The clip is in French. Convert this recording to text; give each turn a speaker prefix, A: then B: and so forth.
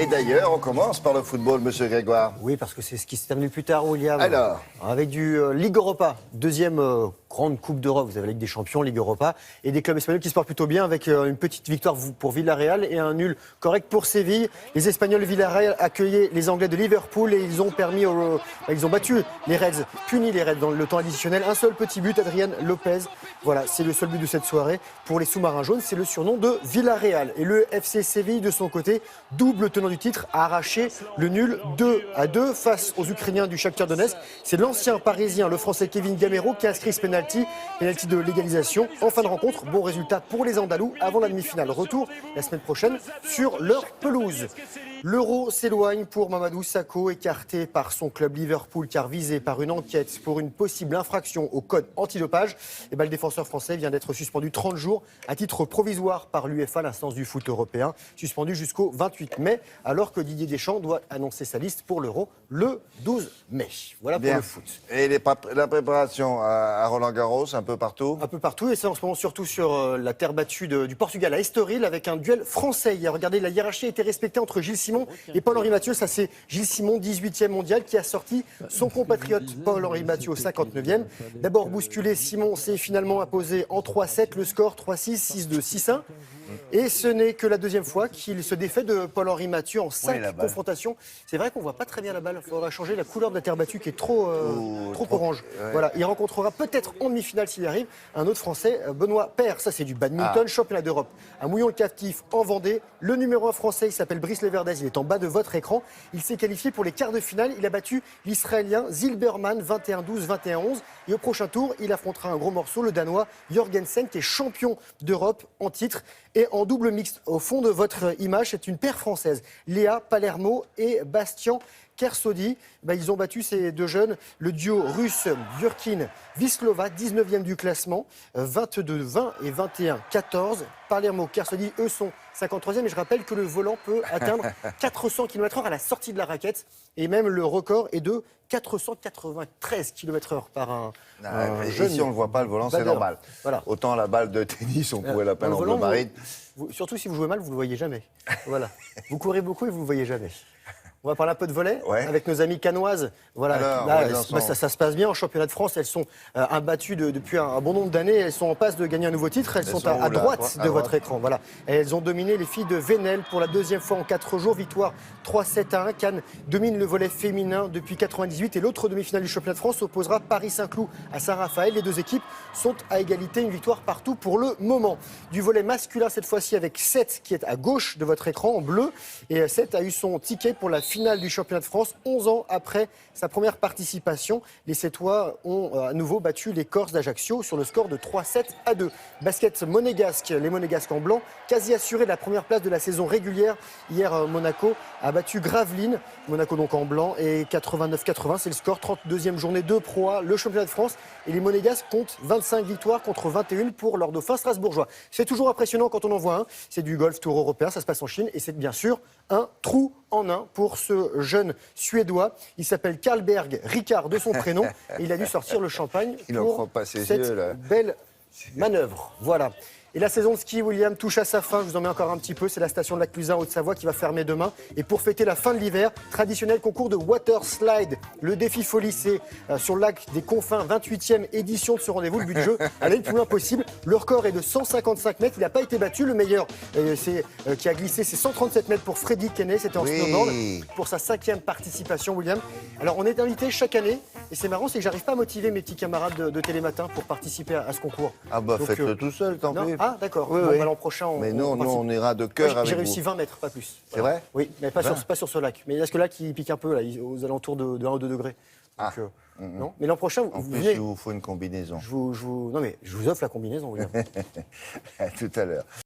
A: Et d'ailleurs, on commence par le football, monsieur Grégoire.
B: Oui, parce que c'est ce qui s'est terminé plus tard, William.
A: Alors
B: avec du Ligue Europa, deuxième grande Coupe d'Europe. Vous avez la Ligue des Champions, Ligue Europa, et des clubs espagnols qui se portent plutôt bien avec une petite victoire pour Villarreal et un nul correct pour Séville. Les Espagnols de Villarreal accueillaient les Anglais de Liverpool et ils ont ils ont battu les Reds, puni les Reds dans le temps additionnel. Un seul petit but, Adrián Lopez. Voilà, c'est le seul but de cette soirée. Pour les sous-marins jaunes, c'est le surnom de Villarreal. Et le FC Séville, de son côté, double tenant du titre, a arraché le nul 2-2 face aux Ukrainiens du Shakhtar Donetsk. C'est l'ancien parisien, le français Kevin Gamero, qui a inscrit ce penalty de légalisation. En fin de rencontre, bon résultat pour les Andalous avant la demi-finale. Retour la semaine prochaine sur leur pelouse. L'Euro s'éloigne pour Mamadou Sakho, écarté par son club Liverpool car visé par une enquête pour une possible infraction au code antidopage. Et le défenseur français vient d'être suspendu 30 jours à titre provisoire par l'UEFA, l'instance du foot européen, suspendu jusqu'au 28 mai, alors que Didier Deschamps doit annoncer sa liste pour l'Euro le 12 mai. Voilà pour
A: bien.
B: le foot.
A: Et la préparation à Roland-Garros, un peu partout?
B: Un peu partout, et c'est en ce moment surtout sur la terre battue du Portugal à Estoril, avec un duel français. Hier, regardez, la hiérarchie a été respectée entre Gilles Simon et Paul-Henri Mathieu. Ça, c'est Gilles Simon, 18e mondial, qui a sorti son compatriote Paul-Henri Mathieu au 59e. D'abord bousculé, Simon s'est finalement imposé en 3-7, le score 3-6, 6-2, 6-1. Et ce n'est que la deuxième fois qu'il se défait de Paul-Henri Mathieu en 5 confrontations. C'est vrai qu'on ne voit pas très bien la balle. Il faudra changer la couleur de la terre battue qui est trop orange. Ouais. Voilà. Il rencontrera peut-être en demi-finale s'il y arrive un autre Français, Benoît Paire. Ça, c'est du badminton, championnat d'Europe à Mouillon-le-Captif en Vendée. Le numéro 1 français, il s'appelle Brice Leverdez. Il est en bas de votre écran. Il s'est qualifié pour les quarts de finale. Il a battu l'Israélien Zilberman 21-12, 21-11. Et au prochain tour, il affrontera un gros morceau, le Danois Jorgensen, qui est champion d'Europe en titre. Et en double mixte, au fond de votre image, c'est une paire française, Léa Palermo et Bastien Kersodi. Ils ont battu ces deux jeunes, le duo russe Burkin-Vislova, 19e du classement, 22-20 et 21-14. Palermo-Kersodi, eux, sont 53e. Et je rappelle que le volant peut atteindre 400 km/h à la sortie de la raquette. Et même le record est de 493 km/h par un jeune.
A: Si on ne le voit pas, le volant, c'est normal. Voilà. Autant la balle de tennis, on pourrait la peindre en bleu marine.
B: Surtout si vous jouez mal, vous ne le voyez jamais. Voilà. Vous courez beaucoup et vous ne le voyez jamais. On va parler un peu de volley avec nos amis canoises. Voilà, alors, ça se passe bien en championnat de France. Elles sont imbattues depuis un bon nombre d'années. Elles sont en passe de gagner un nouveau titre. Elles sont à droite de votre écran. Voilà. Elles ont dominé les filles de Venelle pour la deuxième fois en 4 jours. Victoire 3-7-1. Cannes domine le volley féminin depuis 98. Et l'autre demi-finale du championnat de France opposera Paris-Saint-Cloud à Saint-Raphaël. Les deux équipes sont à égalité. Une victoire partout pour le moment. Du volley masculin cette fois-ci avec Seth qui est à gauche de votre écran en bleu. Et Seth a eu son ticket pour la finale du championnat de France, 11 ans après sa première participation. Les Sétois ont à nouveau battu les Corses d'Ajaccio sur le score de 3-7-2. Basket monégasque, les Monégasques en blanc, quasi assuré de la première place de la saison régulière. Hier, Monaco a battu Gravelines, Monaco donc en blanc, et 89-80, c'est le score. 32e journée de Pro A, le championnat de France. Et les Monégasques comptent 25 victoires contre 21 pour leurs dauphins strasbourgeois. C'est toujours impressionnant quand on en voit un. C'est du golf tour européen, ça se passe en Chine, et c'est bien sûr un trou en un pour ce jeune Suédois. Il s'appelle Karlberg Ricard de son prénom et il a dû sortir le champagne pour cette belle manœuvre. Voilà. Et la saison de ski, William, touche à sa fin. Je vous en mets encore un petit peu. C'est la station de Lac Cluzin, Haute-Savoie, qui va fermer demain. Et pour fêter la fin de l'hiver, traditionnel concours de water slide. Le défi folie, c'est sur le lac des Confins, 28e édition de ce rendez-vous. Le but du jeu, aller le plus loin possible. Le record est de 155 mètres. Il n'a pas été battu. Le meilleur qui a glissé, c'est 137 mètres pour Freddy Kenney. C'était en snowboard pour sa 5e participation, William. Alors, on est invité chaque année. Et c'est marrant, c'est que j'arrive pas à motiver mes petits camarades de Télématin pour participer à ce concours.
A: Ah bah faites-le tout seul, tant pis.
B: Ah d'accord, l'an prochain
A: mais non, on ira de cœur avec vous.
B: J'ai réussi 20 mètres, pas plus.
A: C'est vrai?
B: Oui, mais pas sur ce lac. Mais il y a ce lac qui pique un peu, là, aux alentours de 1 ou 2 degrés. Donc, non. Mais l'an prochain,
A: vous venez. Il vous faut une combinaison.
B: Non mais je vous offre la combinaison, William.
A: À tout à l'heure.